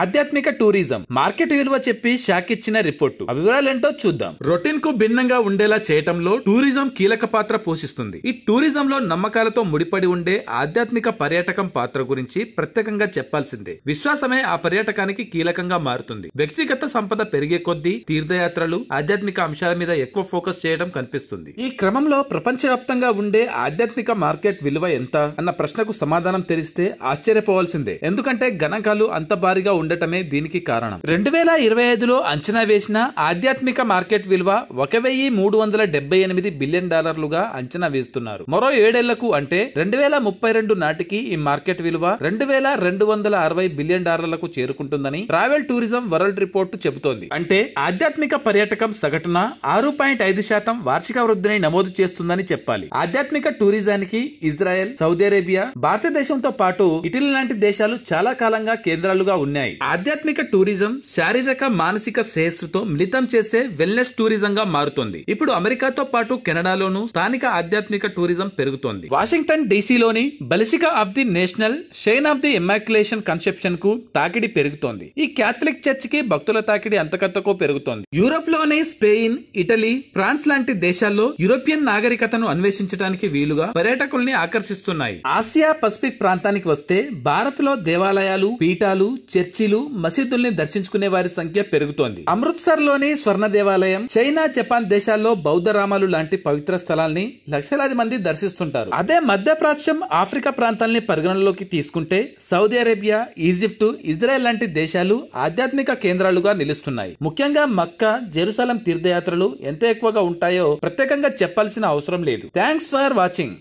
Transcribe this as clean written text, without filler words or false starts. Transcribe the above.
ఆధ్యాత్మిక tourism market విలువ చెప్పి షాక్ ఇచ్చిన రిపోర్టు. ఆ వివరాలేంటో చూద్దాం. రొటీన్ కు భిన్నంగా ఉండేలా చేయటంలో టూరిజం కీలక పాత్ర పోషిస్తుంది. ఈ టూరిజంలో నమ్మకాలతో ముడిపడి ఉండే ఆధ్యాత్మిక పర్యాటకం పాత్ర గురించి ప్రత్యేకంగా చెప్పాల్సిందే. విశ్వాసమే ఆ పర్యాటకానికి కీలకంగా మారుతుంది. వ్యక్తిగత సంపద పెరిగే కొద్దీ తీర్థయాత్రలు ఆధ్యాత్మిక అంశాల మీద ఎక్కువ ఫోకస్ చేయడం కనిపిస్తుంది. ఈ క్రమంలో ప్రపంచవ్యాప్తంగా ఉండే ఆధ్యాత్మిక మార్కెట్ విలువ ఎంత అన్న ప్రశ్నకు సమాధానం తెలిస్తే ఆశ్చర్యపోవాల్సిందే. ఎందుకంటే గణాంకాలు అంత భారీగా ఉండటమే దీనికి కారణం. 2025లో అంచనా వేసిన ఆధ్యాత్మిక మార్కెట్ విలువ 1378 బిలియన్ డాలర్లుగా అంచనా వేస్తున్నారు. మరో 7 ఏళ్లకు అంటే 2032 నాటికి ఈ మార్కెట్ విలువ 2260 బిలియన్ డాలర్లకు చేరుకుంటుందని ట్రావెల్ టూరిజం వరల్డ్ రిపోర్టు చెబుతోంది. అంటే ఆధ్యాత్మిక పర్యాటకం సగటున 6.5% వార్షిక వృద్ధిని నమోదు చేస్తుందని చెప్పాలి. ఆధ్యాత్మిక టూరిజానికి ఇజ్రాయెల్, సౌదీ అరేబియా, భారతదేశంతో పాటు ఇటలీ లాంటి దేశాలు చాలా కాలంగా కేంద్రాలుగా ఉన్నాయి. ఆధ్యాత్మిక టూరిజం శారీరక మానసిక శ్రేయస్సుతో మిళితం చేసే వెల్నెస్ టూరిజం గా మారుతోంది. ఇప్పుడు అమెరికాతో పాటు కెనడాలోనూ స్థానిక ఆధ్యాత్మిక టూరిజం పెరుగుతోంది. వాషింగ్టన్ డీసీలోని basilica of the national shrine of the immaculate conception కు తాకిడి పెరుగుతోంది. ఈ క్యాథలిక్ చర్చ్ కి భక్తుల తాకిడి అంతకంతకో పెరుగుతోంది. యూరోప్ లోని స్పెయిన్, ఇటలీ, ఫ్రాన్స్ లాంటి దేశాల్లో యూరోపియన్ నాగరికతను అన్వేషించడానికి వీలుగా పర్యాటకుల్ని ఆకర్షిస్తున్నాయి. ఆసియా పసిఫిక్ ప్రాంతానికి వస్తే భారత్ లో దేవాలయాలు, పీఠాలు, చర్చిలు, మసీదుల్ని దర్శించుకునే వారి సంఖ్య పెరుగుతోంది. అమృత్సర్ లోని స్వర్ణ దేవాలయం, చైనా, జపాన్ దేశాల్లో బౌద్ధ రామాలు లాంటి పవిత్ర స్థలాల్ని లక్షలాది మంది దర్శిస్తుంటారు. అదే మధ్యప్రాచ్యం, ఆఫ్రికా ప్రాంతాల్ని పరిగణనలోకి తీసుకుంటే సౌదీ అరేబియా, ఈజిప్టు, ఇజ్రాయెల్ లాంటి దేశాలు ఆధ్యాత్మిక కేంద్రాలుగా నిలుస్తున్నాయి. ముఖ్యంగా మక్కా, జెరూసలం తీర్థయాత్రలు ఎంత ఎక్కువగా ఉంటాయో ప్రత్యేకంగా చెప్పాల్సిన అవసరం లేదు. Thanks for watching.